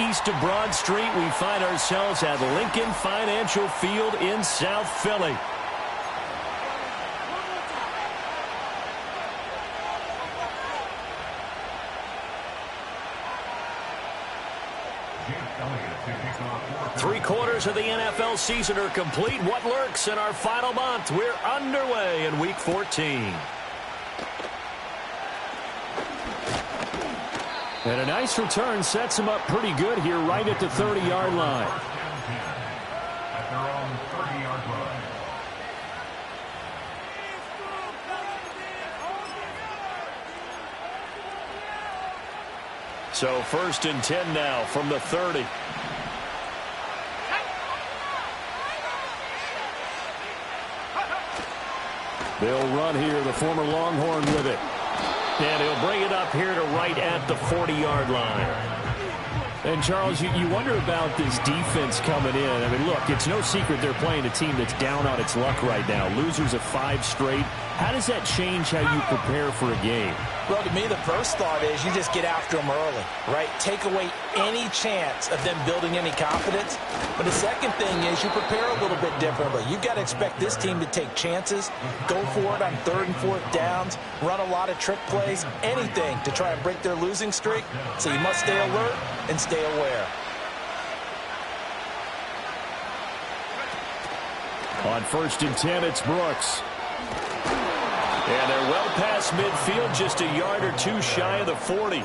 east of Broad Street, we find ourselves at Lincoln Financial Field in South Philly. Three-quarters of the NFL season are complete. What lurks in our final month? We're underway in Week 14. And a nice return sets him up pretty good here right at the 30-yard line. At their own 30-yard line. So 1st and 10 now from the 30. They'll run here, the former Longhorn with it. And he'll bring it up here to right at the 40-yard line. And, Charles, you wonder about this defense coming in. I mean, look, it's no secret they're playing a team that's down on its luck right now. Losers of 5 straight. How does that change how you prepare for a game? Well, to me, the first thought is you just get after them early, right? Take away any chance of them building any confidence. But the second thing is you prepare a little bit differently. You've got to expect this team to take chances, go for it on 3rd and 4th downs, run a lot of trick plays, anything to try and break their losing streak. So you must stay alert and stay aware. On 1st and 10, it's Brooks. And they're well past midfield, just a yard or two shy of the 40.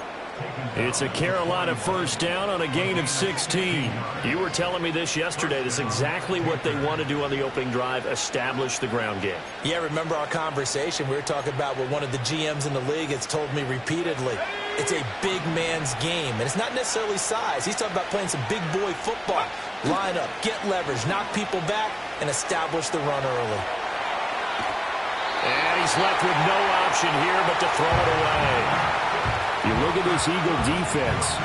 It's a Carolina first down on a gain of 16. You were telling me this yesterday. This is exactly what they want to do on the opening drive, establish the ground game. Yeah, remember our conversation. We were talking about what one of the GMs in the league has told me repeatedly. It's a big man's game, and it's not necessarily size. He's talking about playing some big boy football. Line up, get leverage, knock people back, and establish the run early. And he's left with no option here but to throw it away. You look at this Eagle defense.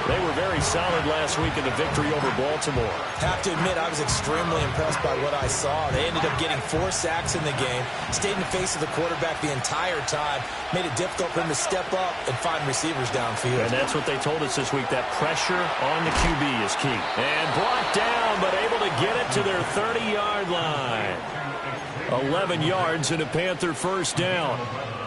They were very solid last week in the victory over Baltimore. Have to admit, I was extremely impressed by what I saw. They ended up getting 4 sacks in the game, stayed in the face of the quarterback the entire time, made it difficult for him to step up and find receivers downfield. And that's what they told us this week, that pressure on the QB is key. And blocked down, but able to get it to their 30-yard line. 11 yards and a Panther first down.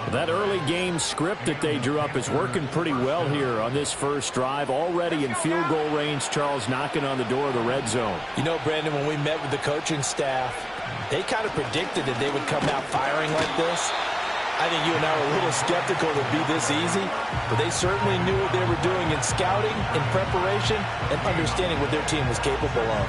That early game script that they drew up is working pretty well here on this first drive. Already in field goal range, Charles knocking on the door of the red zone. You know, Brandon, when we met with the coaching staff, they kind of predicted that they would come out firing like this. I think you and I were a little skeptical it would be this easy, but they certainly knew what they were doing in scouting, in preparation, and understanding what their team was capable of.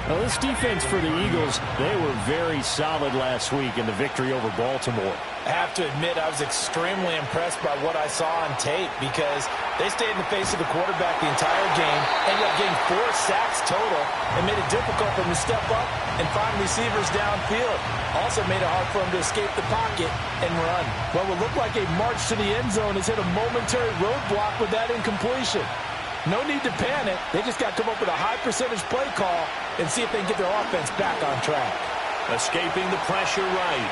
Well, this defense for the Eagles, they were very solid last week in the victory over Baltimore. I have to admit, I was extremely impressed by what I saw on tape because they stayed in the face of the quarterback the entire game, ended up getting 4 sacks total, and made it difficult for him to step up and find receivers downfield. Also made it hard for him to escape the pocket and run. What would look like a march to the end zone has hit a momentary roadblock with that incompletion. No need to panic. They just got to come up with a high percentage play call and see if they can get their offense back on track. Escaping the pressure right.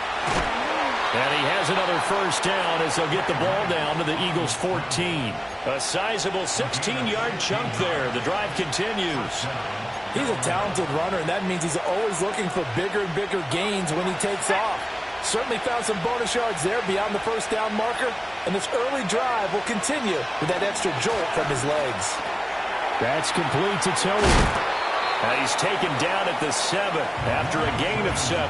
And he has another first down as they'll get the ball down to the Eagles' 14. A sizable 16-yard chunk there. The drive continues. He's a talented runner, and that means he's always looking for bigger and bigger gains when he takes off. Certainly found some bonus yards there beyond the first down marker, and this early drive will continue with that extra jolt from his legs. That's complete to Tony. And he's taken down at the 7 after a gain of 7.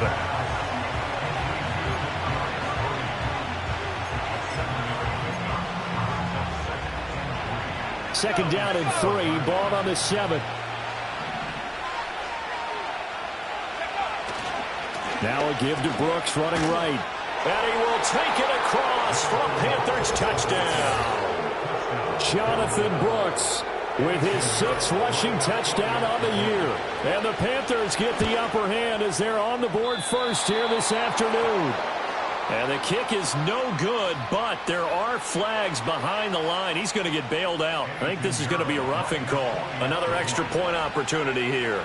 Second down and 3, ball on the 7. Now a give to Brooks running right. And he will take it across for a Panthers touchdown. Jonathan Brooks with his 6th rushing touchdown on the year. And the Panthers get the upper hand as they're on the board first here this afternoon. And the kick is no good, but there are flags behind the line. He's going to get bailed out. I think this is going to be a roughing call. Another extra point opportunity here.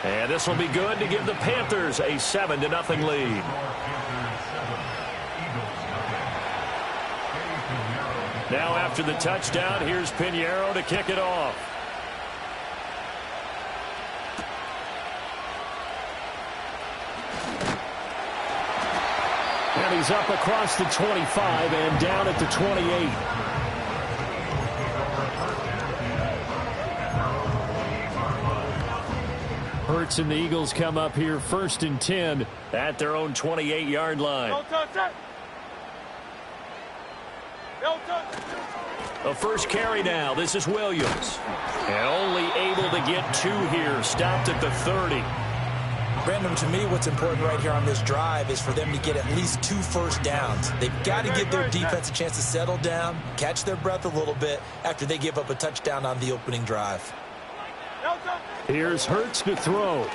And this will be good to give the Panthers a 7-0 lead. Now after the touchdown, here's Pinheiro to kick it off. And he's up across the 25 and down at the 28. Hurts and the Eagles come up here 1st and 10 at their own 28-yard line. A first carry now. This is Williams. And only able to get 2 here. Stopped at the 30. Brandon, to me, what's important right here on this drive is for them to get at least 2 first downs. They've got to give their defense a chance to settle down, catch their breath a little bit after they give up a touchdown on the opening drive. Here's Hurts to throw.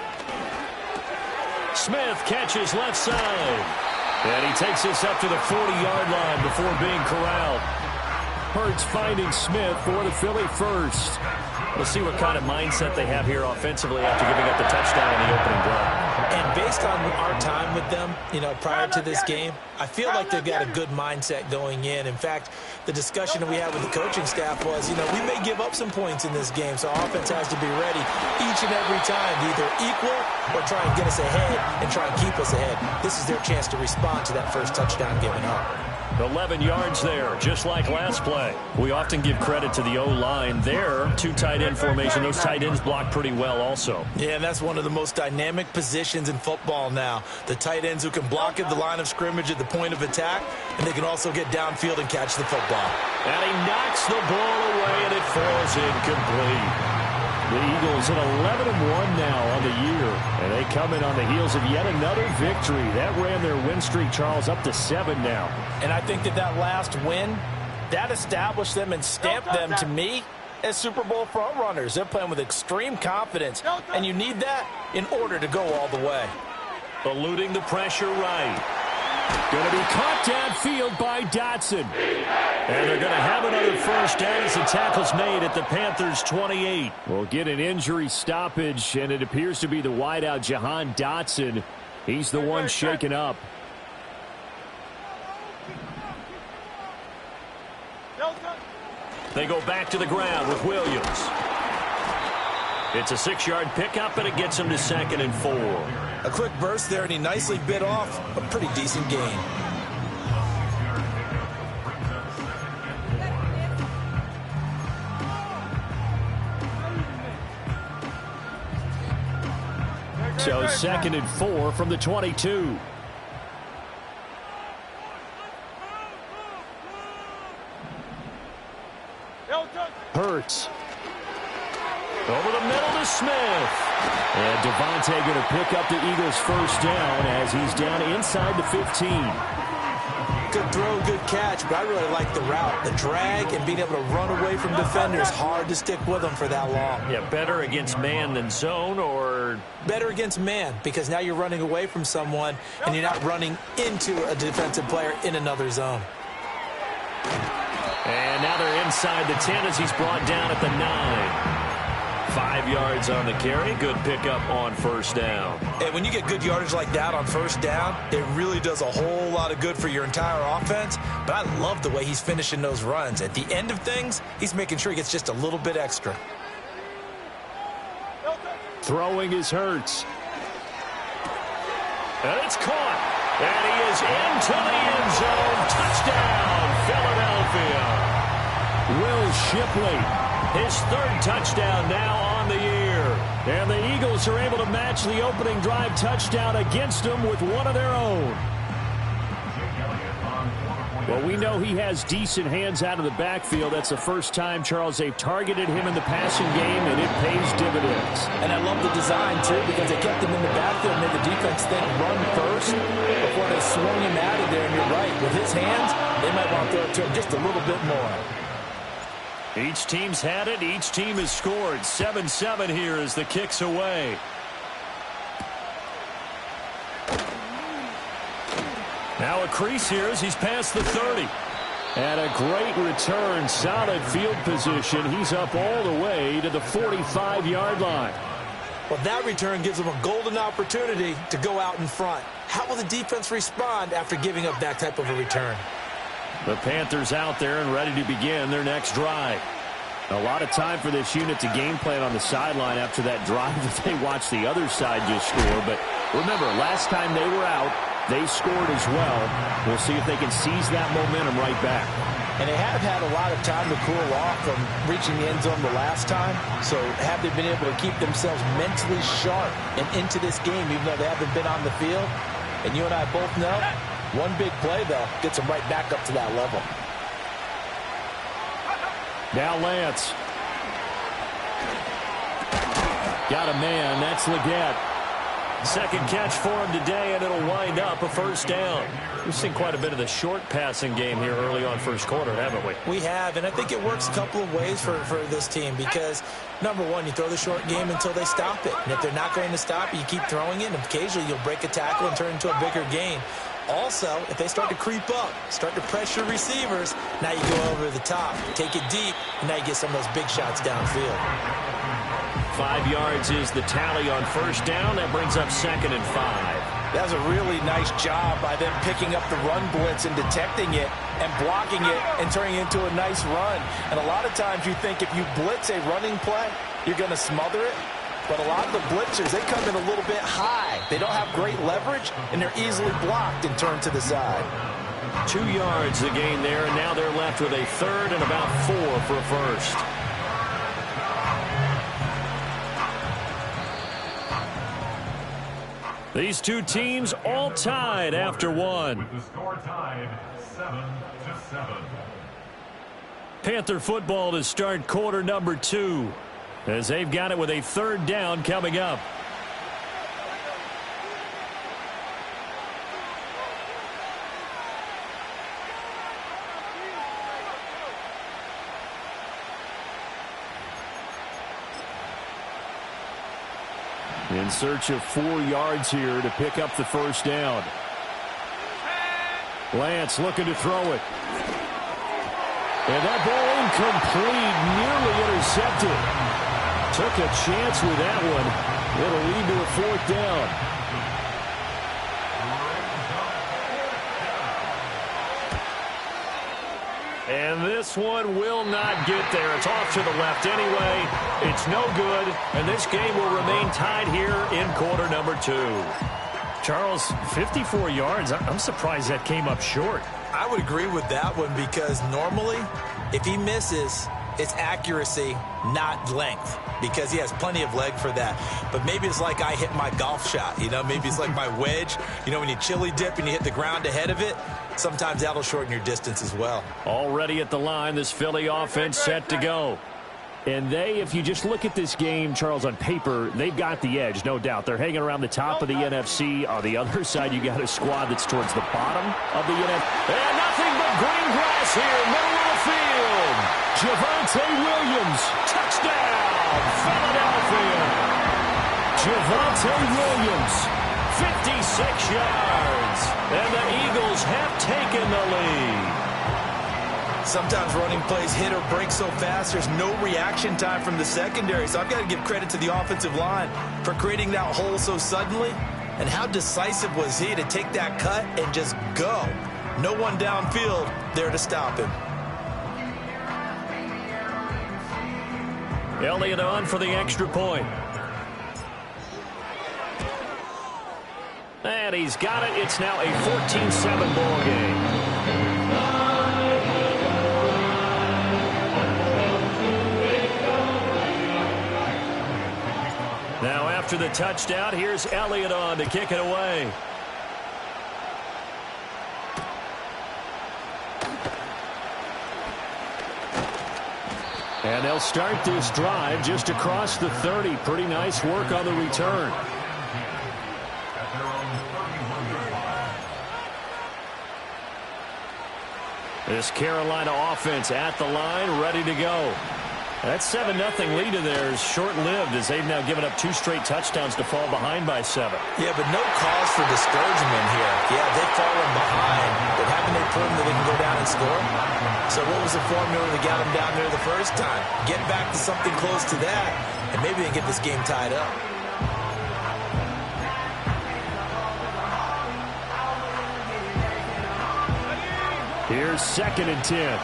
Smith catches left side. And he takes this up to the 40-yard line before being corralled. Hurts finding Smith for the Philly first. We'll see what kind of mindset they have here offensively after giving up the touchdown in the opening drive. And based on our time with them, prior to this game, I feel like they've got a good mindset going in. In fact, the discussion that we had with the coaching staff was, we may give up some points in this game, so our offense has to be ready each and every time to either equal or try and get us ahead and try and keep us ahead. This is their chance to respond to that first touchdown given up. 11 yards there, just like last play. We often give credit to the O-line there. 2 tight end formation. Those tight ends block pretty well also. Yeah, and that's one of the most dynamic positions in football now. The tight ends who can block at the line of scrimmage at the point of attack, and they can also get downfield and catch the football. And he knocks the ball away, and it falls incomplete. The Eagles at 11-1 now on the year, and they come in on the heels of yet another victory. That ran their win streak, Charles, up to 7 now. And I think that last win, that established them and stamped them, to me, as Super Bowl frontrunners. They're playing with extreme confidence, and you need that in order to go all the way. Eluding the pressure right. Going to be caught downfield by Dotson. And they're going to have another first down as the tackle's made at the Panthers' 28. We'll get an injury stoppage, and it appears to be the wideout, Jahan Dotson. He's the one shaken up. They go back to the ground with Williams. It's a 6-yard pickup, and it gets him to 2nd and 4. A quick burst there, and he nicely bit off a pretty decent gain. So 2nd and 4 from the 22. Hurts. Over the middle to Smith. And Devontae going to pick up the Eagles' first down as he's down inside the 15. Good throw, good catch, but I really like the route. The drag and being able to run away from defenders, hard to stick with them for that long. Yeah, better against man than zone, or? Better against man, because now you're running away from someone and you're not running into a defensive player in another zone. And now they're inside the 10 as he's brought down at the 9. 5 yards on the carry. Good pickup on first down. And when you get good yardage like that on first down, it really does a whole lot of good for your entire offense. But I love the way he's finishing those runs. At the end of things, he's making sure he gets just a little bit extra. Throwing is Hurts. And it's caught. And he is into the end zone. Touchdown, Philadelphia. Will Shipley. His 3rd touchdown now on the year. And the Eagles are able to match the opening drive touchdown against them with one of their own. Well, we know he has decent hands out of the backfield. That's the first time, Charles, they've targeted him in the passing game, and it pays dividends. And I love the design, too, because they kept him in the backfield and made the defense think run first before they swung him out of there. And you're right, with his hands, they might want to throw it to him just a little bit more. Each team's had it. Each team has scored. 7-7 here as the kick's away. Now a crease here as he's past the 30. And a great return. Solid field position. He's up all the way to the 45-yard line. Well, that return gives them a golden opportunity to go out in front. How will the defense respond after giving up that type of a return? The Panthers out there and ready to begin their next drive. A lot of time for this unit to game plan on the sideline after that drive that they watched the other side just score. But remember, last time they were out, they scored as well. We'll see if they can seize that momentum right back. And they have had a lot of time to cool off from reaching the end zone the last time. So have they been able to keep themselves mentally sharp and into this game, even though they haven't been on the field? And you and I both know, one big play, though, gets them right back up to that level. Now Lance. Got a man. That's Leggett. Second catch for him today, and it'll wind up a first down. We've seen quite a bit of the short passing game here early on first quarter, haven't we? We have, and I think it works a couple of ways for this team because, number one, you throw the short game until they stop it. And if they're not going to stop it, you keep throwing it, and occasionally you'll break a tackle and turn it into a bigger gain. Also, if they start to creep up, start to pressure receivers, now you go over the top, take it deep, and now you get some of those big shots downfield. 5 yards is the tally on first down. That brings up 2nd and 5. That was a really nice job by them picking up the run blitz and detecting it and blocking it and turning it into a nice run. And a lot of times you think if you blitz a running play, you're going to smother it. But a lot of the blitzers, they come in a little bit high. They don't have great leverage, and they're easily blocked and turned to the side. 2 yards the gain there, and now they're left with a third and about 4 for a first. These two teams all tied after one. With the score tied 7-7. Panther football to start quarter number 2. As they've got it with a third down coming up. In search of 4 yards here to pick up the first down. Lance looking to throw it. And that ball incomplete, nearly intercepted. Took a chance with that one. It'll lead to a fourth down. And this one will not get there. It's off to the left anyway. It's no good. And this game will remain tied here in quarter number 2. Charles, 54 yards. I'm surprised that came up short. I would agree with that one because normally if he misses, it's accuracy, not length, because he has plenty of leg for that. But maybe it's like I hit my golf shot, you know, maybe it's like my wedge. You know, when you chili dip and you hit the ground ahead of it, sometimes that'll shorten your distance as well. Already at the line, this Philly offense set to go. And they, if you just look at this game, Charles, on paper, they've got the edge, no doubt. They're hanging around the top of the NFC. On the other side, you got a squad that's towards the bottom of the NFC. And nothing but green grass here, middle of the field. Javonte Williams, touchdown, Philadelphia. Javonte Williams, 56 yards. And the Eagles have taken the lead. Sometimes running plays hit or break so fast, there's no reaction time from the secondary. So I've got to give credit to the offensive line for creating that hole so suddenly. And how decisive was he to take that cut and just go? No one downfield there to stop him. Elliott on for the extra point. And he's got it. It's now a 14-7 ball game. Now after the touchdown, here's Elliott on to kick it away. And they'll start this drive just across the 30. Pretty nice work on the return. This Carolina offense at the line, ready to go. That 7-0 lead of theirs short-lived as they've now given up 2 straight touchdowns to fall behind by 7. Yeah, but no cause for discouragement here. Yeah, they've fallen behind, but haven't they proven that they can go down and score? So what was the formula that got them down there the first time? Get back to something close to that, and maybe they can get this game tied up. Here's 2nd and 10.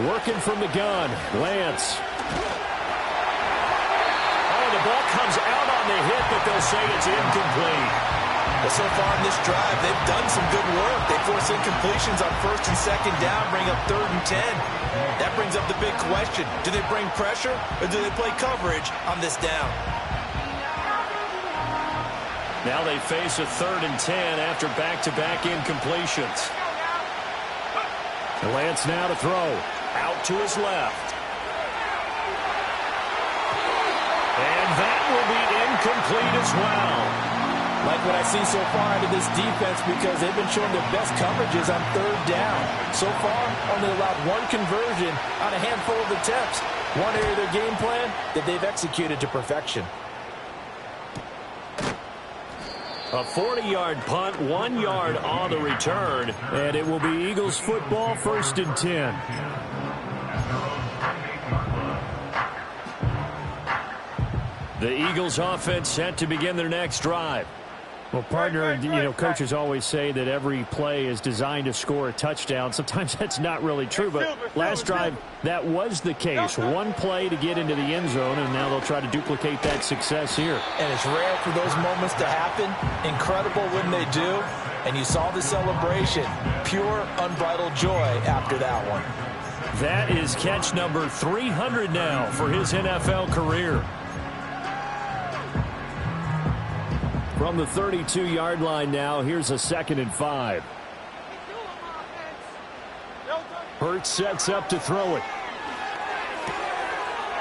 Working from the gun, Lance. Oh, the ball comes out on the hit, but they'll say it's incomplete. But so far in this drive, they've done some good work. They force incompletions on 1st and 2nd down, bring up 3rd and 10. That brings up the big question. Do they bring pressure or do they play coverage on this down? Now they face a 3rd and 10 after back-to-back incompletions. Lance now to throw. Out to his left. And that will be incomplete as well. Like what I see so far out of this defense, because they've been showing their best coverages on 3rd down. So far, only allowed 1 conversion on a handful of attempts. One area of their game plan that they've executed to perfection. A 40-yard punt, 1 yard on the return, and it will be Eagles football, 1st and 10. The Eagles offense set to begin their next drive. Well, partner, coaches always say that every play is designed to score a touchdown. Sometimes that's not really true, but last drive, that was the case. 1 play to get into the end zone, and now they'll try to duplicate that success here. And it's rare for those moments to happen. Incredible when they do. And you saw the celebration. Pure, unbridled joy after that one. That is catch number 300 now for his NFL career. From the 32-yard line now, here's a 2nd and 5. Hurts sets up to throw it.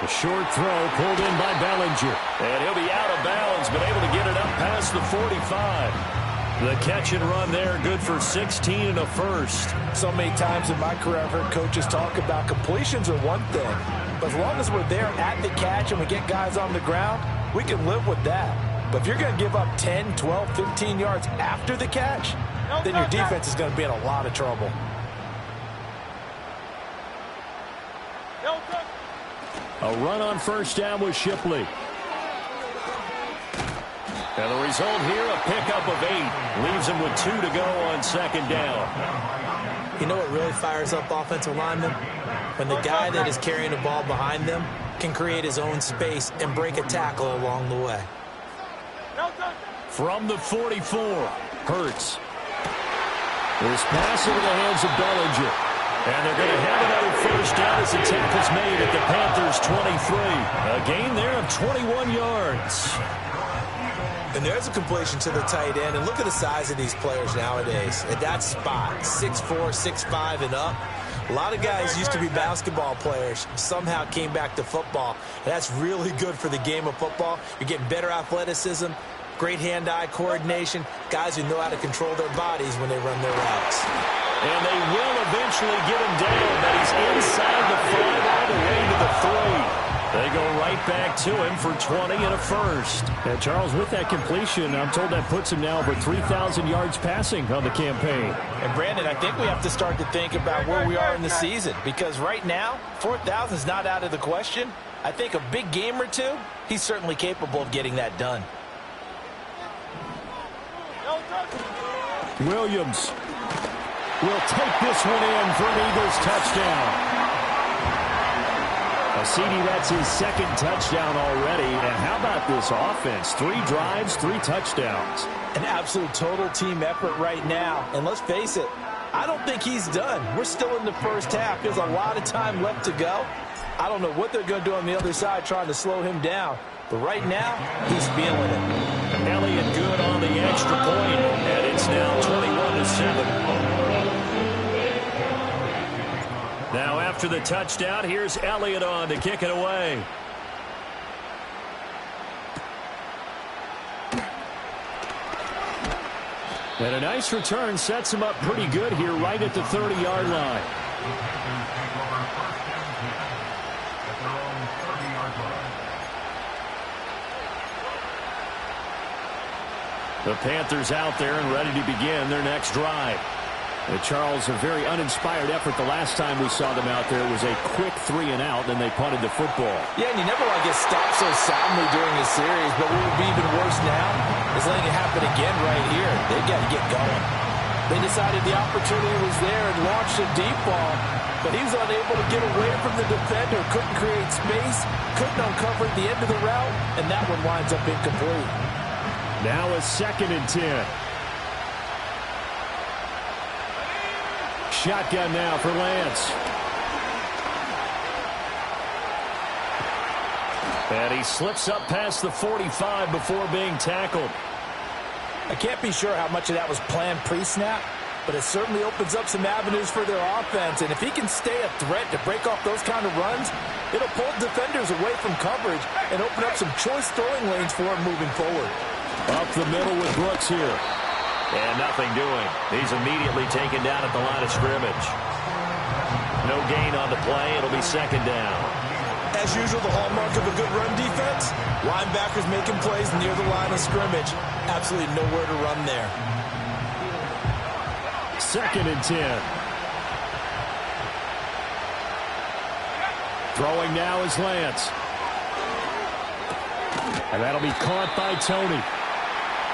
A short throw pulled in by Bellinger. And he'll be out of bounds, but able to get it up past the 45. The catch and run there, good for 16 and a first. So many times in my career, I've heard coaches talk about completions are one thing. But as long as we're there at the catch and we get guys on the ground, we can live with that. But if you're going to give up 10, 12, 15 yards after the catch, then your defense is going to be in a lot of trouble. A run on 1st down with Shipley. And the result here, a pickup of 8. Leaves him with 2 to go on 2nd down. You know what really fires up offensive linemen? When the guy that is carrying the ball behind them can create his own space and break a tackle along the way. From the 44, Hurts. This pass into the hands of Bellinger. And they're going to have another 1st down as the tackle's made at the Panthers' 23. A gain there of 21 yards. And there's a completion to the tight end. And look at the size of these players nowadays. At that spot, 6'4", 6'5", and up. A lot of guys used to be basketball players, somehow came back to football. And that's really good for the game of football. You're getting better athleticism, great hand-eye coordination, guys who know how to control their bodies when they run their routes. And they will eventually get him down, but he's inside the 5 all the way to the 3. They go right back to him for 20 and a first. And Charles, with that completion, I'm told that puts him now over 3,000 yards passing on the campaign. And Brandon, I think we have to start to think about where we are in the season, because right now, 4,000 is not out of the question. I think a big game or two, he's certainly capable of getting that done. Williams will take this one in for an Eagles touchdown. CD, that's his 2nd touchdown already. And how about this offense? 3 drives, 3 touchdowns. An absolute total team effort right now. And let's face it, I don't think he's done. We're still in the 1st half. There's a lot of time left to go. I don't know what they're going to do on the other side trying to slow him down. But right now, he's feeling it. Elliott good on the extra point, and it's now 21-7. Now after the touchdown, here's Elliott on to kick it away. And a nice return sets him up pretty good here right at the 30-yard line. The Panthers out there and ready to begin their next drive. Charles, a very uninspired effort the last time we saw them out there. It was a quick 3 and out, then they punted the football. Yeah, and you never want to get stopped so soundly during a series, but what would be even worse now is letting it happen again right here. They've got to get going. They decided the opportunity was there and launched a deep ball, but he was unable to get away from the defender, couldn't create space, couldn't uncover at the end of the route, and that one winds up incomplete. Now a 2nd and 10. Shotgun now for Lance. And he slips up past the 45 before being tackled. I can't be sure how much of that was planned pre-snap, but it certainly opens up some avenues for their offense. And if he can stay a threat to break off those kind of runs, it'll pull defenders away from coverage and open up some choice throwing lanes for him moving forward. Up the middle with Brooks here. And nothing doing. He's immediately taken down at the line of scrimmage. No gain on the play. It'll be 2nd down. As usual, the hallmark of a good run defense, linebackers making plays near the line of scrimmage. Absolutely nowhere to run there. 2nd and 10. Throwing now is Lance. And that'll be caught by Tony.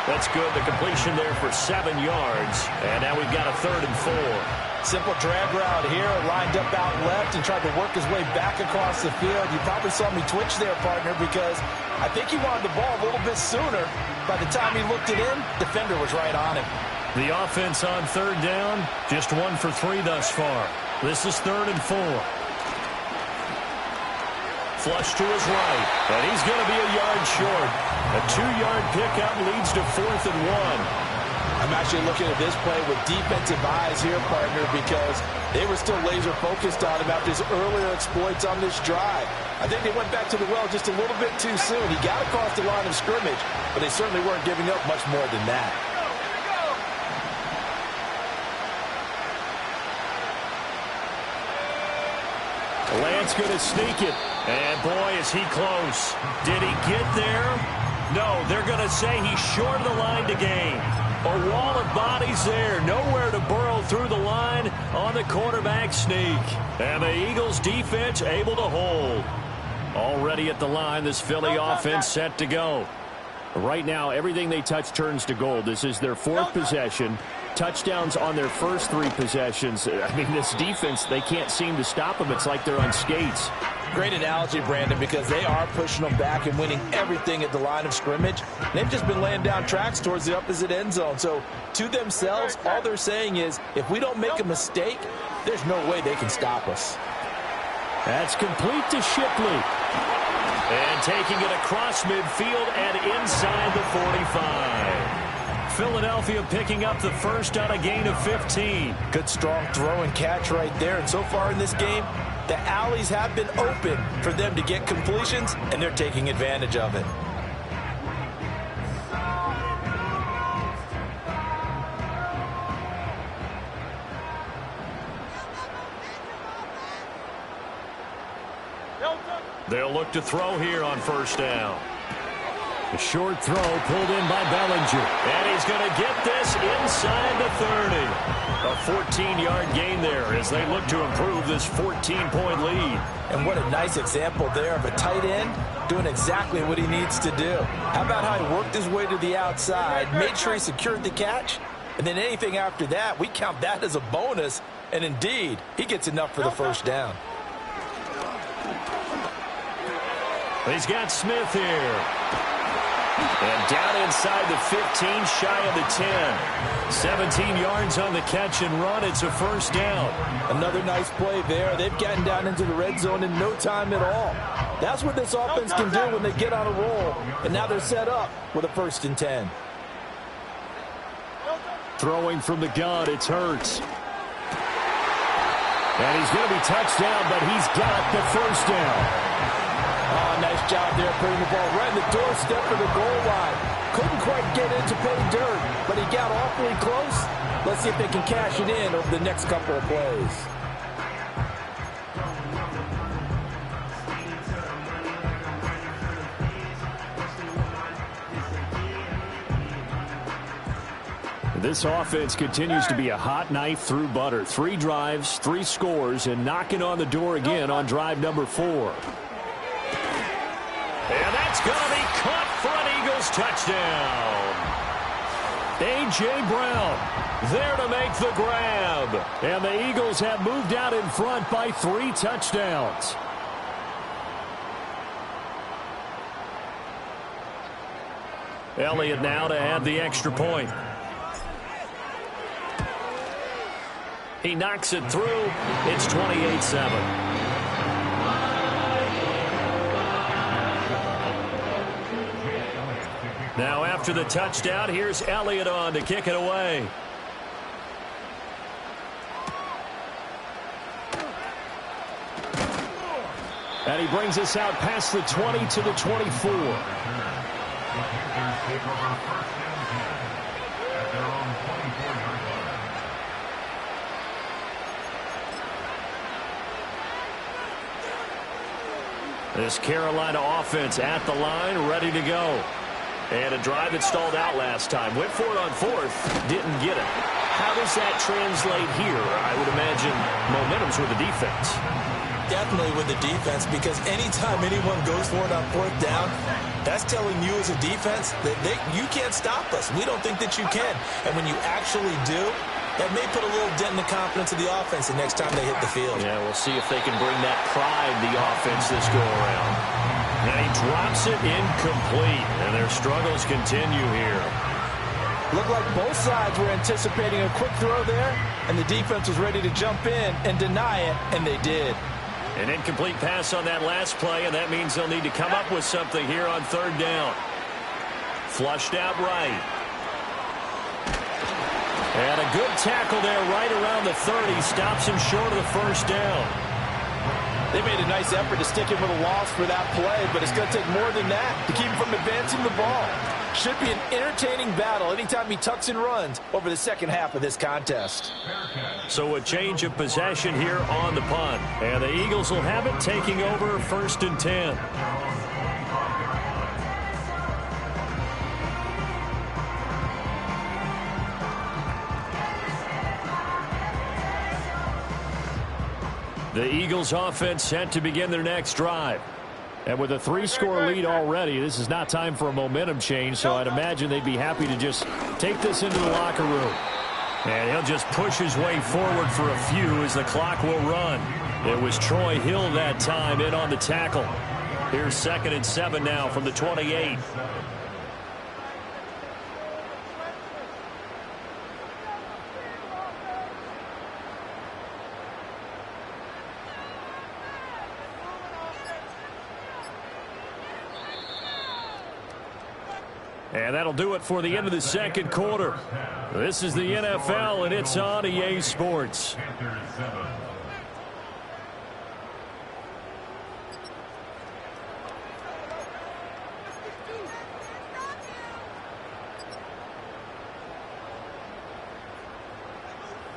That's good. The completion there for 7 yards. And now we've got a 3rd and 4. Simple drag route here, lined up out left and tried to work his way back across the field. You probably saw me twitch there, partner, because I think he wanted the ball a little bit sooner. By the time he looked it in, defender was right on him. The offense on 3rd down, just 1 for 3 thus far. This is 3rd and 4. Flush to his right, and he's going to be a yard short. A 2-yard pickup leads to 4th and 1. I'm actually looking at this play with defensive eyes here, partner, because they were still laser focused on him after his earlier exploits on this drive. I think they went back to the well just a little bit too soon. He got across the line of scrimmage, but they certainly weren't giving up much more than that. Lance going to sneak it. And boy, is he close. Did he get there? No, they're going to say he's short of the line to gain. A wall of bodies there. Nowhere to burrow through the line on the quarterback sneak. And the Eagles defense able to hold. Already at the line, this Philly offense set to go. Right now, everything they touch turns to gold. This is their 4th possession. Touchdowns on their first 3 possessions. I mean, this defense, they can't seem to stop them. It's like they're on skates. Great analogy, Brandon, because they are pushing them back and winning everything at the line of scrimmage. They've just been laying down tracks towards the opposite end zone. So, to themselves, all they're saying is, if we don't make a mistake, there's no way they can stop us. That's complete to Shipley. And taking it across midfield and inside the 45. Philadelphia picking up the first on a gain of 15. Good strong throw and catch right there. And so far in this game, the alleys have been open for them to get completions, and they're taking advantage of it. They'll look to throw here on 1st down. A short throw pulled in by Bellinger. And he's going to get this inside the 30. A 14-yard gain there as they look to improve this 14-point lead. And what a nice example there of a tight end doing exactly what he needs to do. How about how he worked his way to the outside, made sure he secured the catch, and then anything after that, we count that as a bonus. And indeed, he gets enough for the 1st down. He's got Smith here. And down inside the 15, shy of the 10. 17 yards on the catch and run. It's a 1st down. Another nice play there. They've gotten down into the red zone in no time at all. That's what this offense can do when they get on a roll. And now they're set up with a 1st and 10. Throwing from the gun, it's Hurts. And he's going to be touched down, but he's got the 1st down. Oh, nice job there putting the ball right in the doorstep of the goal line. Couldn't quite get in to pay dirt, but he got awfully close. Let's see if they can cash it in over the next couple of plays. This offense continues to be a hot knife through butter. 3 drives, 3 scores, and knocking on the door again on drive number 4. And that's going to be caught for an Eagles touchdown. A.J. Brown there to make the grab. And the Eagles have moved out in front by 3 touchdowns. Elliott now to add the extra point. He knocks it through. It's 28-7. Now after the touchdown, here's Elliott on to kick it away. And he brings us out past the 20 to the 24. This Carolina offense at the line, ready to go. And a drive that stalled out last time. Went for it on 4th, didn't get it. How does that translate here? I would imagine momentum's with the defense. Definitely with the defense, because anytime anyone goes for it on 4th down, that's telling you as a defense that you can't stop us. We don't think that you can. And when you actually do, that may put a little dent in the confidence of the offense the next time they hit the field. Yeah, we'll see if they can bring that pride the offense this go-around. And he drops it incomplete, and their struggles continue here. Looked like both sides were anticipating a quick throw there, and the defense was ready to jump in and deny it, and they did. An incomplete pass on that last play, and that means they'll need to come up with something here on 3rd down. Flushed out right. And a good tackle there right around the 30. Stops him short of the 1st down. They made a nice effort to stick him with a loss for that play, but it's going to take more than that to keep him from advancing the ball. Should be an entertaining battle anytime he tucks and runs over the second half of this contest. So a change of possession here on the punt. And the Eagles will have it, taking over 1st and 10. The Eagles offense set to begin their next drive. And with a 3-score lead already, this is not time for a momentum change, so I'd imagine they'd be happy to just take this into the locker room. And he'll just push his way forward for a few as the clock will run. It was Troy Hill that time in on the tackle. Here's 2nd and 7 now from the 28. And that'll do it for the end of the 2nd quarter. This is the NFL, and it's on EA Sports.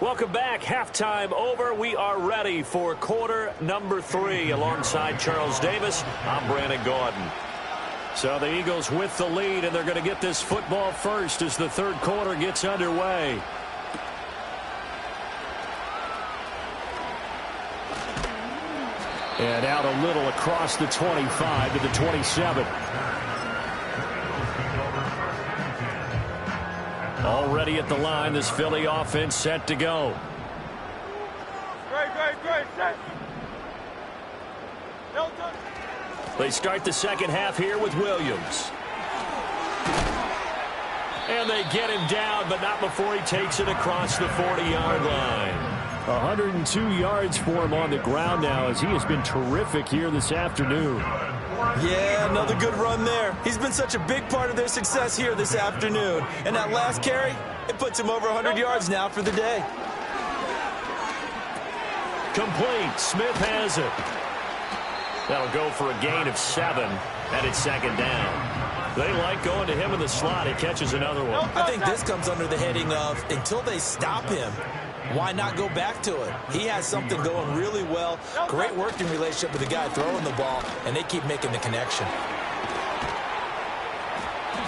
Welcome back. Halftime over. We are ready for quarter number 3. Alongside Charles Davis, I'm Brandon Gordon. So the Eagles with the lead, and they're going to get this football first as the 3rd quarter gets underway. And out a little across the 25 to the 27. Already at the line, this Philly offense set to go. Great. They start the second half here with Williams. And they get him down, but not before he takes it across the 40-yard line. 102 yards for him on the ground now, as he has been terrific here this afternoon. Yeah, another good run there. He's been such a big part of their success here this afternoon. And that last carry, it puts him over 100 yards now for the day. Complete. Smith has it. That'll go for a gain of 7, and it's 2nd down. They like going to him in the slot. He catches another one. I think this comes under the heading of, until they stop him, why not go back to it? He has something going really well. Great working relationship with the guy throwing the ball, and they keep making the connection.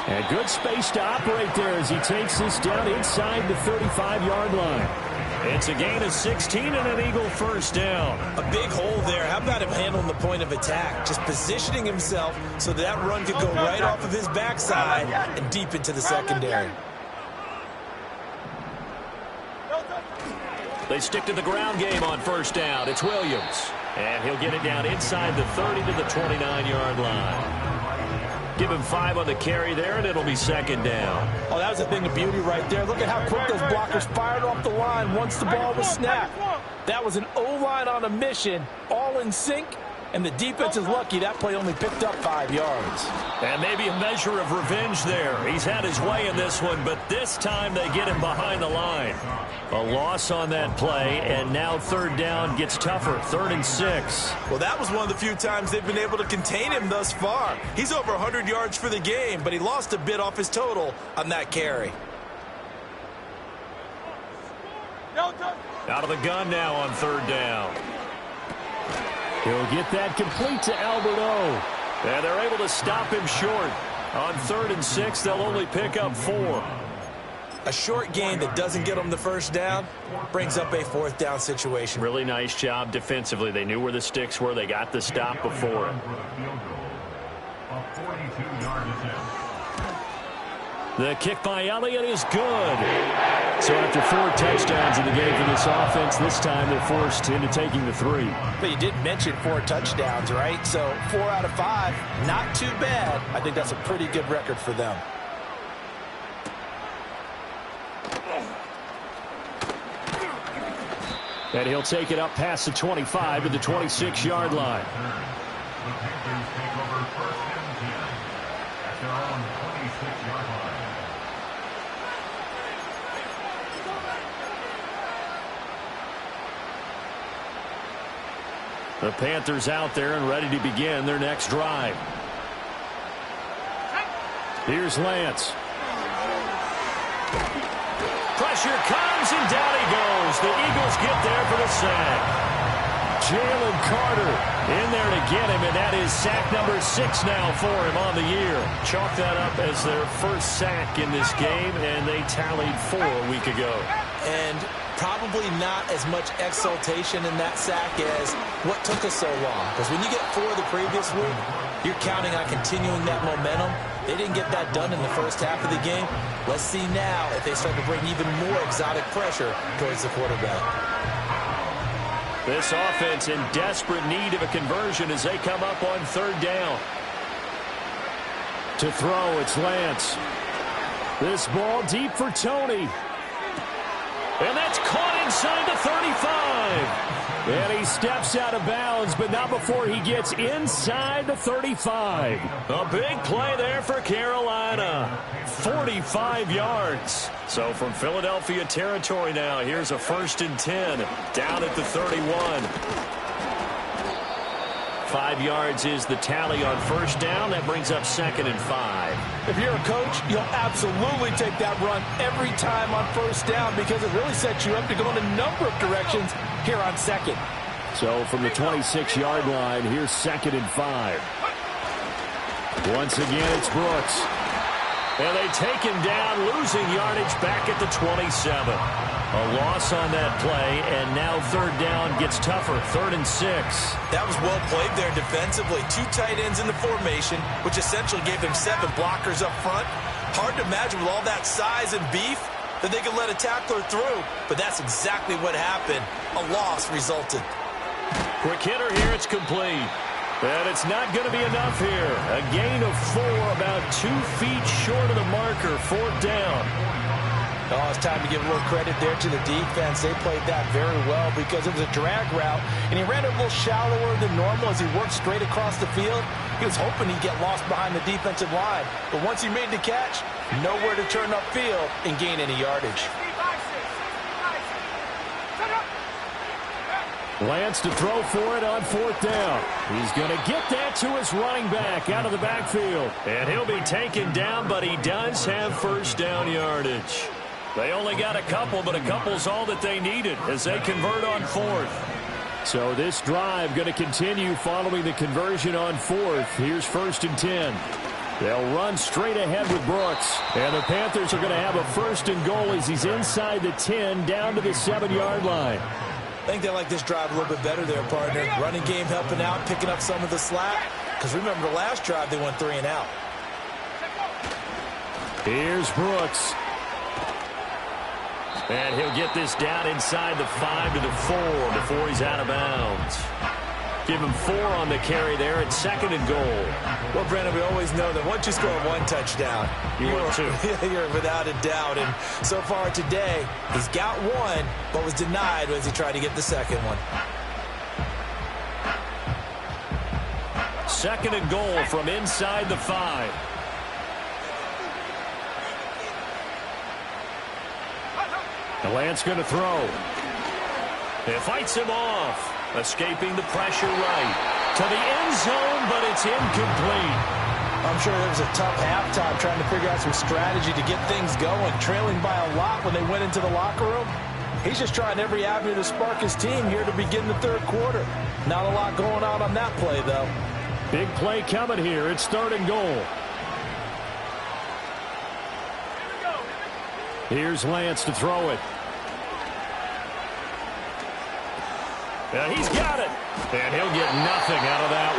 And good space to operate there as he takes this down inside the 35-yard line. It's a gain of 16 and an Eagle first down. A big hole there. How about him handling the point of attack? Just positioning himself so that run could go right off of his backside and deep into the secondary. They stick to the ground game on first down. It's Williams. And he'll get it down inside the 30 to the 29-yard line. Give him 5 on the carry there, and it'll be second down. Oh, that was a thing of beauty right there. Look at how quick those blockers fired off the line once the ball was snapped. That was an O-line on a mission, all in sync, and the defense is lucky that play only picked up 5 yards. And maybe a measure of revenge there. He's had his way in this one, but this time they get him behind the line. A loss on that play, and now third down gets tougher, 3rd and 6. Well, that was one of the few times they've been able to contain him thus far. He's over 100 yards for the game, but he lost a bit off his total on that carry. Out of the gun now on third down. He'll get that complete to Alberto. And they're able to stop him short. On 3rd and 6, they'll only pick up 4. A short gain that doesn't get them the first down brings up a 4th down situation. Really nice job defensively. They knew where the sticks were. They got the stop before it. The kick by Elliott is good. So after 4 touchdowns in the game for this offense, this time they're forced into taking the 3. But you did mention 4 touchdowns, right? So 4 out of 5, not too bad. I think that's a pretty good record for them. And he'll take it up past the 25 to the 26-yard line. The Panthers take over 1st and 10 at their own 26-yard line. The Panthers out there and ready to begin their next drive. Here's Lance. Pressure comes, and down he goes. The Eagles get there for the sack. Jalen Carter in there to get him, and that is sack number 6 now for him on the year. Chalk that up as their first sack in this game, and they tallied 4 a week ago. And probably not as much exultation in that sack as what took us so long. Because when you get 4 the previous week, you're counting on continuing that momentum. They didn't get that done in the first half of the game. Let's see now if they start to bring even more exotic pressure towards the quarterback. This offense in desperate need of a conversion as they come up on 3rd down. To throw, it's Lance. This ball deep for Tony. And that's caught inside the 35. And he steps out of bounds, but not before he gets inside the 35. A big play there for Carolina. 45 yards. So from Philadelphia territory now, here's a 1st and 10 down at the 31. 5 yards is the tally on first down. That brings up 2nd and 5. If you're a coach, you'll absolutely take that run every time on first down because it really sets you up to go in a number of directions here on 2nd. So from the 26-yard line, here's 2nd and 5. Once again, it's Brooks. And they take him down, losing yardage back at the 27. A loss on that play, and now 3rd down gets tougher, 3rd and 6. That was well played there defensively. 2 tight ends in the formation, which essentially gave them 7 blockers up front. Hard to imagine with all that size and beef that they could let a tackler through, but that's exactly what happened. A loss resulted. Quick hitter here, it's complete. And it's not going to be enough here. A gain of 4, about 2 feet short of the marker, 4th down. Oh, it's time to give a little credit there to the defense. They played that very well because it was a drag route, and he ran it a little shallower than normal as he worked straight across the field. He was hoping he'd get lost behind the defensive line, but once he made the catch, nowhere to turn upfield and gain any yardage. Lance to throw for it on 4th down. He's going to get that to his running back out of the backfield. And he'll be taken down, but he does have first down yardage. They only got a couple, but a couple's all that they needed as they convert on 4th. So this drive going to continue following the conversion on 4th. Here's 1st and 10. They'll run straight ahead with Brooks. And the Panthers are going to have a 1st and goal as he's inside the 10 down to the 7-yard line. I think they like this drive a little bit better there, partner. Running game helping out, picking up some of the slack. Because remember the last drive they went 3 and out. Here's Brooks. And he'll get this down inside the 5 to the 4 before he's out of bounds. Give him 4 on the carry there at 2nd and goal. Well, Brandon, we always know that once you score 1 touchdown, you're without a doubt. And so far today, he's got 1, but was denied as he tried to get the 2nd one. 2nd and goal from inside the 5. The Lance going to throw. It fights him off. Escaping the pressure right to the end zone, but it's incomplete. I'm sure there was a tough halftime trying to figure out some strategy to get things going, trailing by a lot when they went into the locker room. He's just trying every avenue to spark his team here to begin the 3rd quarter. Not a lot going on that play, though. Big play coming here. It's 3rd and goal. Here's Lance to throw it. And he's got it. And he'll get nothing out of that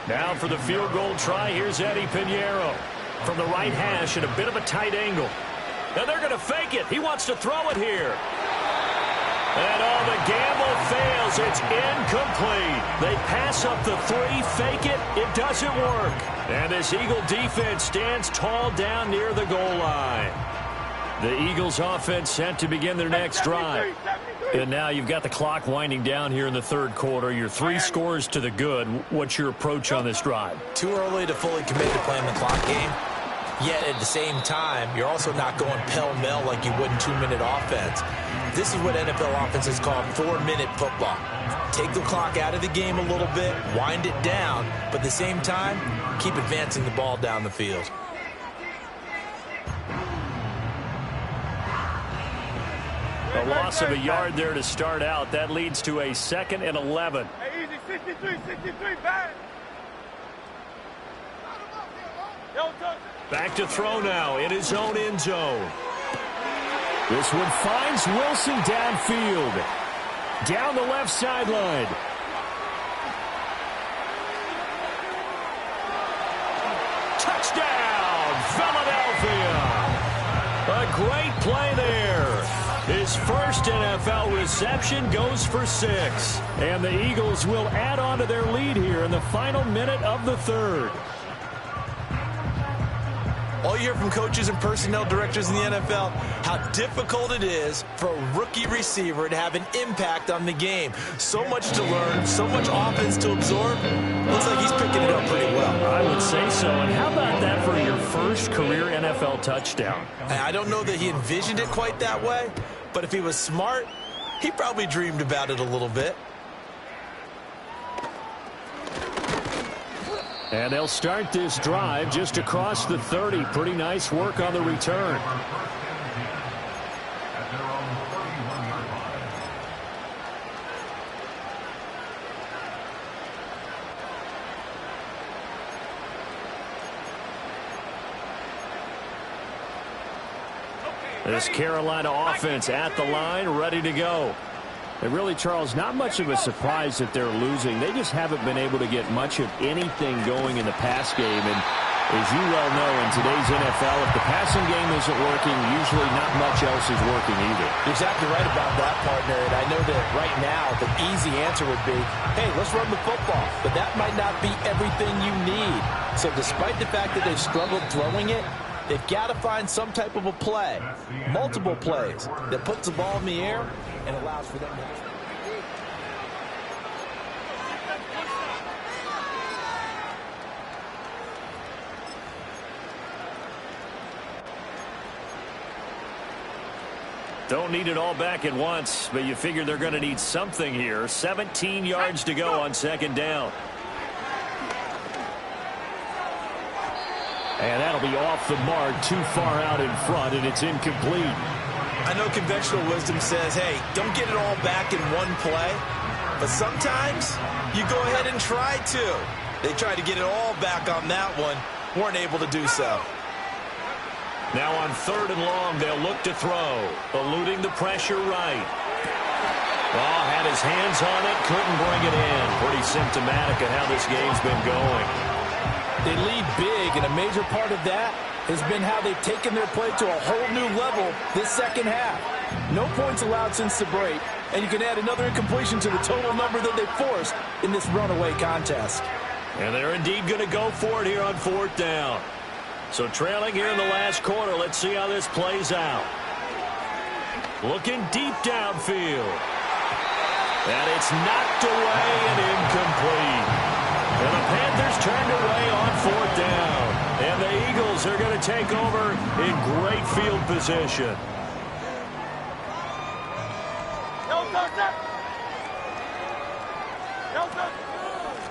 one. Now for the field goal try, here's Eddie Pinheiro. From the right hash at a bit of a tight angle. And they're going to fake it. He wants to throw it here. And the gamble fails. It's incomplete. They pass up the 3, fake it. It doesn't work. And this Eagle defense stands tall down near the goal line. The Eagles offense set to begin their next drive. And now you've got the clock winding down here in the 3rd quarter. You're 3 scores to the good. What's your approach on this drive? Too early to fully commit to playing the clock game. Yet at the same time, you're also not going pell-mell like you would in 2-minute offense. This is what NFL offenses call 4-minute football. Take the clock out of the game a little bit, wind it down, but at the same time, keep advancing the ball down the field. A loss of a yard there to start out. That leads to a 2nd and 11. Hey, easy, 63, bad. Back to throw now in his own end zone. This one finds Wilson downfield. Down the left sideline. Touchdown, Philadelphia. A great play there. His first NFL reception goes for 6. And the Eagles will add on to their lead here in the final minute of the 3rd. All you hear from coaches and personnel directors in the NFL, how difficult it is for a rookie receiver to have an impact on the game. So much to learn, so much offense to absorb. Looks like he's picking it up pretty well. I would say so. And how about that for your first career NFL touchdown? I don't know that he envisioned it quite that way, but if he was smart, he probably dreamed about it a little bit. And they'll start this drive just across the 30. Pretty nice work on the return. This Carolina offense at the line, ready to go. And really, Charles, not much of a surprise that they're losing. They just haven't been able to get much of anything going in the pass game. And as you well know, in today's NFL, if the passing game isn't working, usually not much else is working either. You're exactly right about that, partner. And I know that right now the easy answer would be, hey, let's run the football. But that might not be everything you need. So despite the fact that they've struggled throwing it, they've got to find some type of a play, multiple plays, that puts the ball in the air and allows for them to... Don't need it all back at once, but you figure they're going to need something here. 17 yards to go on 2nd down. And that'll be off the mark, too far out in front, and it's incomplete. I know conventional wisdom says, hey, don't get it all back in one play. But sometimes you go ahead and try to. They tried to get it all back on that one. Weren't able to do so. Now on 3rd and long, they'll look to throw. Eluding the pressure right. Oh, had his hands on it, couldn't bring it in. Pretty symptomatic of how this game's been going. They lead big, and a major part of that has been how they've taken their play to a whole new level this second half. No points allowed since the break, and you can add another incompletion to the total number that they forced in this runaway contest. And they're indeed going to go for it here on 4th down. So trailing here in the last quarter, let's see how this plays out. Looking deep downfield. And it's knocked away and incomplete. And the Panthers turned away on 4th down. And the Eagles are going to take over in great field position.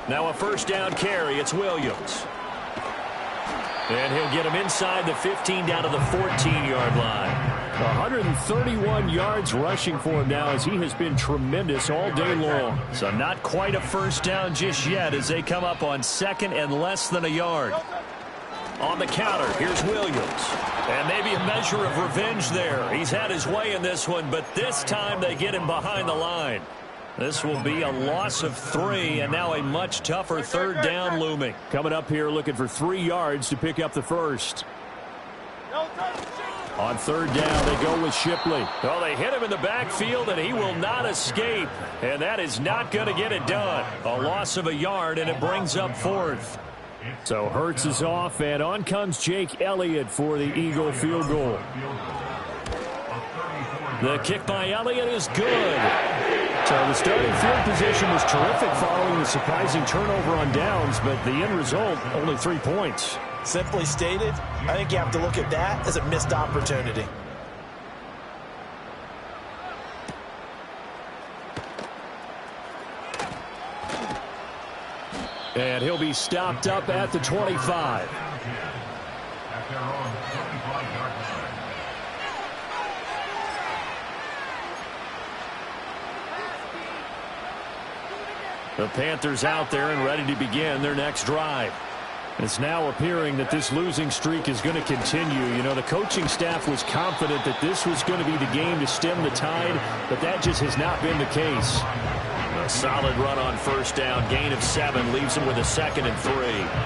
Now a 1st down carry. It's Williams. And he'll get him inside the 15 down to the 14-yard line. 131 yards rushing for him now as he has been tremendous all day long. So not quite a 1st down just yet as they come up on 2nd and less than a yard. On the counter, here's Williams. And maybe a measure of revenge there. He's had his way in this one, but this time they get him behind the line. This will be a loss of 3, and now a much tougher 3rd down looming. Coming up here looking for 3 yards to pick up the first. On 3rd down, they go with Shipley. Well, they hit him in the backfield, and he will not escape. And that is not going to get it done. A loss of a yard, and it brings up 4th. So Hurts is off, and on comes Jake Elliott for the Eagle field goal. The kick by Elliott is good. So the starting field position was terrific following the surprising turnover on downs, but the end result, only 3 points. Simply stated, I think you have to look at that as a missed opportunity. And he'll be stopped up at the 25. At their own 25-yard line. The Panthers out there and ready to begin their next drive. It's now appearing that this losing streak is going to continue. You know, the coaching staff was confident that this was going to be the game to stem the tide, but that just has not been the case. A solid run on 1st down. Gain of 7 leaves them with a 2nd and 3.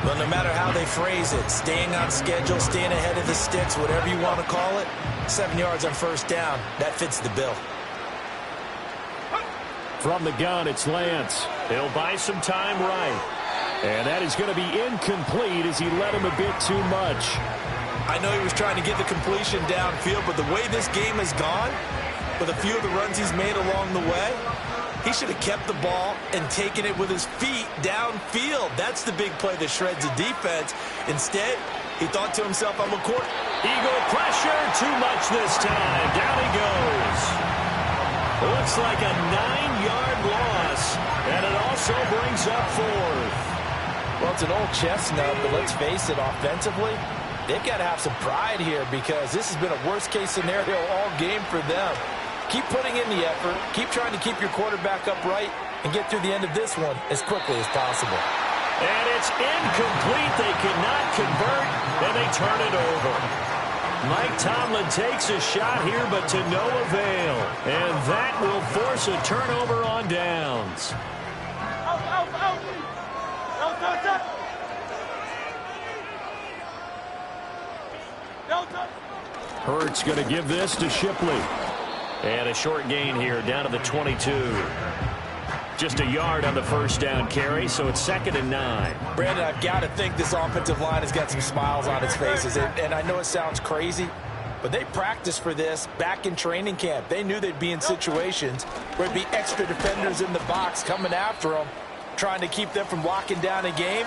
Well, no matter how they phrase it, staying on schedule, staying ahead of the sticks, whatever you want to call it, 7 yards on 1st down, that fits the bill. From the gun, it's Lance. He'll buy some time right. And that is going to be incomplete as he led him a bit too much. I know he was trying to get the completion downfield, but the way this game has gone, with a few of the runs he's made along the way, he should have kept the ball and taken it with his feet downfield. That's the big play that shreds the defense. Instead, he thought to himself, I'm a quarter. Eagle pressure, too much this time. Down he goes. Looks like a 9-yard loss, and it also brings up 4th. Well, it's an old chestnut, but let's face it, offensively, they've got to have some pride here because this has been a worst-case scenario all game for them. Keep putting in the effort. Keep trying to keep your quarterback upright and get through the end of this one as quickly as possible. And it's incomplete. They cannot convert, and they turn it over. Mike Tomlin takes a shot here, but to no avail. And that will force a turnover on downs. Hurts going to give this to Shipley. And a short gain here down to the 22. Just a yard on the 1st down carry, so it's 2nd and 9. Brandon, I've got to think this offensive line has got some smiles on its faces. And I know it sounds crazy, but they practiced for this back in training camp. They knew they'd be in situations where there'd be extra defenders in the box coming after them, trying to keep them from locking down a game.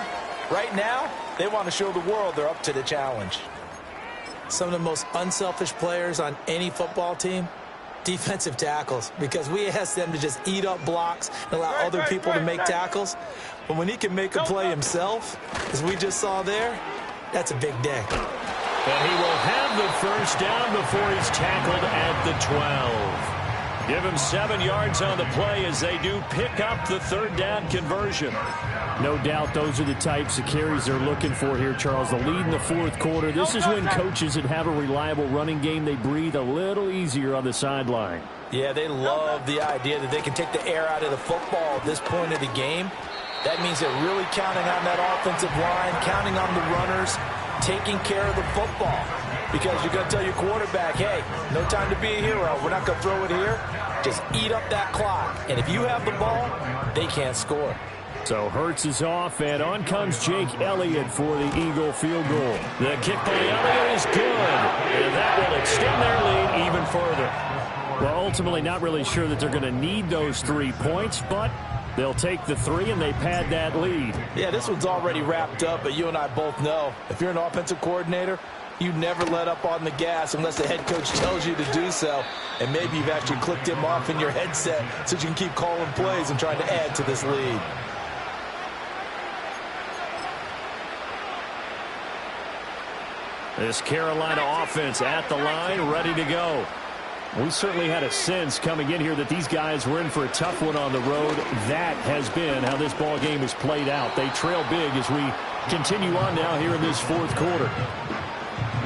Right now, they want to show the world they're up to the challenge. Some of the most unselfish players on any football team, defensive tackles, because we ask them to just eat up blocks and allow other people to make tackles. But when he can make a play himself, as we just saw there, that's a big day. And he will have the first down before he's tackled at the 12. Give him 7 yards on the play as they do pick up the third down conversion. No doubt those are the types of carries they're looking for here, Charles. The lead in the fourth quarter. This is when coaches that have a reliable running game, they breathe a little easier on the sideline. Yeah, they love the idea that they can take the air out of the football at this point of the game. That means they're really counting on that offensive line, counting on the runners, taking care of the football. Because you're going to tell your quarterback, hey, no time to be a hero. We're not going to throw it here. Just eat up that clock. And if you have the ball, they can't score. So Hurts is off, and on comes Jake Elliott for the Eagle field goal. The kick by Elliott is good, and that will extend their lead even further. Well, ultimately not really sure that they're going to need those 3 points, but they'll take the 3 and they pad that lead. Yeah, this one's already wrapped up, but you and I both know if you're an offensive coordinator, you never let up on the gas unless the head coach tells you to do so. And maybe you've actually clicked him off in your headset so you can keep calling plays and trying to add to this lead. This Carolina offense at the line, ready to go. We certainly had a sense coming in here that these guys were in for a tough one on the road. That has been how this ball game has played out. They trail big as we continue on now here in this fourth quarter.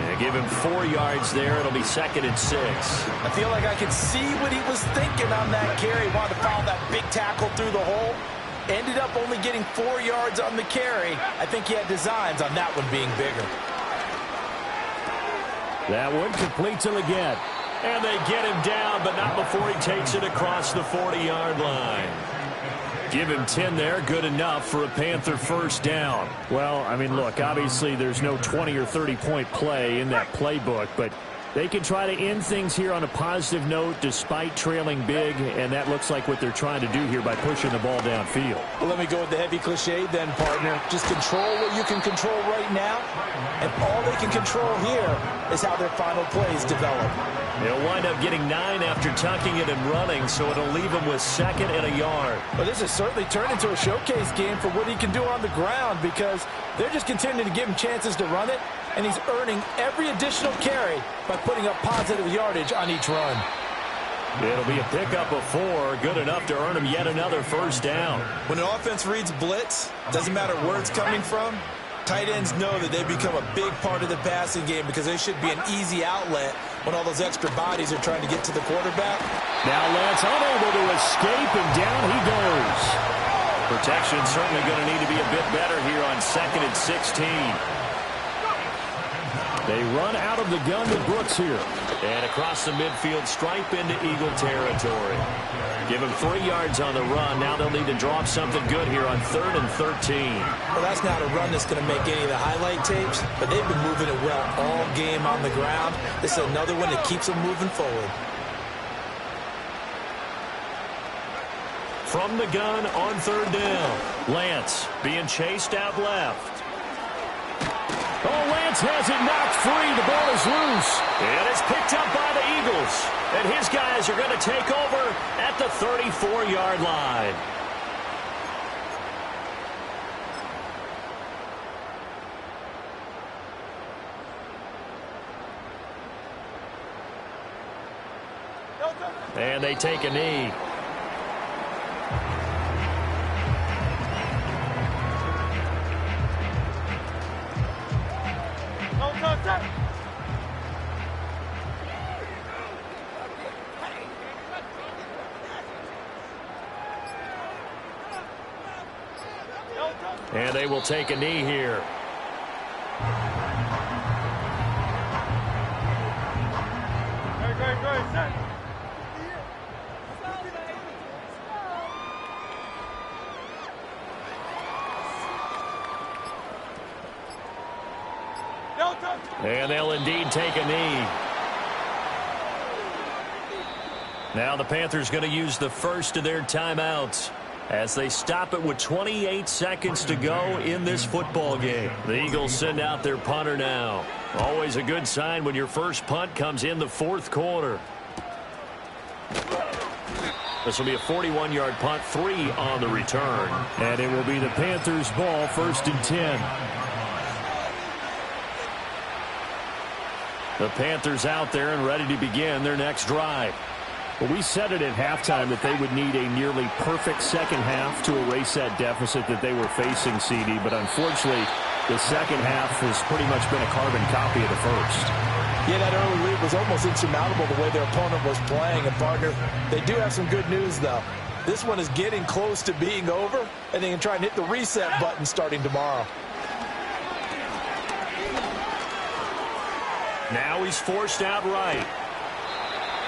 Yeah, give him 4 yards there. It'll be 2nd and 6. I feel like I could see what he was thinking on that carry. He wanted to follow that big tackle through the hole. Ended up only getting 4 yards on the carry. I think he had designs on that one being bigger. That one complete to Leggett. And they get him down, but not before he takes it across the 40-yard line. Give him 10 there, good enough for a Panther first down. Well, I mean, look, obviously there's no 20 or 30-point play in that playbook, but they can try to end things here on a positive note despite trailing big, and that looks like what they're trying to do here by pushing the ball downfield. Well, let me go with the heavy cliche then, partner. Just control what you can control right now, and all they can control here is how their final plays develop. They'll wind up getting 9 after tucking it and running, so it'll leave them with 2nd and a yard. Well, this has certainly turned into a showcase game for what he can do on the ground because they're just continuing to give him chances to run it, and he's earning every additional carry by putting up positive yardage on each run. It'll be a pickup of 4, good enough to earn him yet another first down. When an offense reads blitz, doesn't matter where it's coming from, tight ends know that they become a big part of the passing game because they should be an easy outlet when all those extra bodies are trying to get to the quarterback. Now Lance unable to escape, and down he goes. Protection certainly going to need to be a bit better here on 2nd and 16. They run out of the gun with Brooks here. And across the midfield stripe into Eagle territory. Give him 3 yards on the run. Now they'll need to draw up something good here on 3rd and 13. Well, that's not a run that's going to make any of the highlight tapes, but they've been moving it well all game on the ground. This is another one that keeps them moving forward. From the gun on 3rd down. Lance being chased out left. Oh, Lance has it knocked free. The ball is loose. And it's picked up by the Eagles. And his guys are going to take over at the 34-yard line. And they take a knee. And they will take a knee here. And they'll indeed take a knee. Now the Panthers going to use the first of their timeouts as they stop it with 28 seconds to go in this football game. The Eagles send out their punter now. Always a good sign when your first punt comes in the fourth quarter. This will be a 41-yard punt, 3 on the return. And it will be the Panthers' ball, 1st and 10. The Panthers out there and ready to begin their next drive. Well, we said it at halftime that they would need a nearly perfect second half to erase that deficit that they were facing, CD. But unfortunately, the second half has pretty much been a carbon copy of the first. Yeah, that early lead was almost insurmountable the way their opponent was playing. And, partner, they do have some good news, though. This one is getting close to being over, and they can try and hit the reset button starting tomorrow. Now he's forced out right.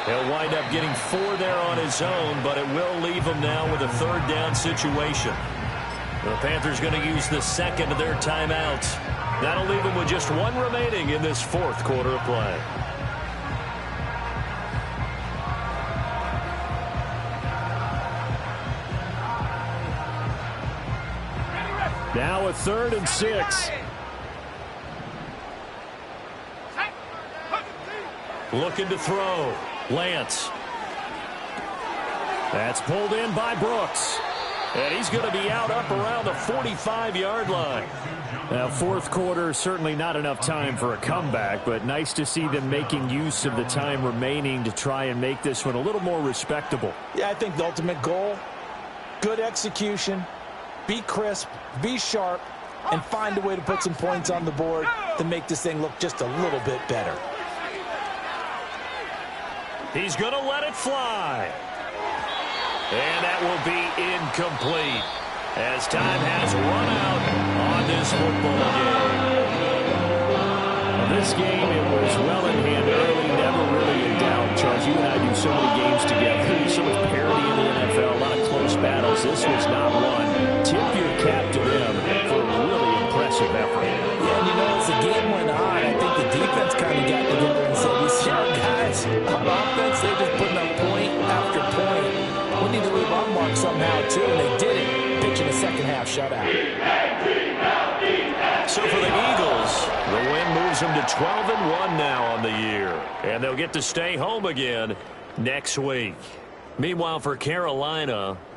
He'll wind up getting 4 there on his own, but it will leave him now with a third down situation. The Panthers going to use the second of their timeouts. That'll leave him with just 1 remaining in this fourth quarter of play. Now a 3rd and 6. Looking to throw. Lance. That's pulled in by Brooks. And he's going to be out up around the 45-yard line. Now, fourth quarter, certainly not enough time for a comeback, but nice to see them making use of the time remaining to try and make this one a little more respectable. Yeah, I think the ultimate goal, good execution, be crisp, be sharp, and find a way to put some points on the board to make this thing look just a little bit better. He's going to let it fly. And that will be incomplete as time has run out on this football game. Well, this game, it was well in hand early, never really in doubt. Charles, you and I do so many games together. There's so much parity in the NFL, a lot of close battles. This was not one. Tip your cap to them for a really impressive effort. Yeah, and you know, as the game went on, I think the defense kind of got together and said, these sharp guys on offense, they're just putting up point after point. We need to leave our mark somehow, too, and they did it, pitching a second-half shutout. So for the Eagles, the win moves them to 12-1 now on the year. And they'll get to stay home again next week. Meanwhile, for Carolina,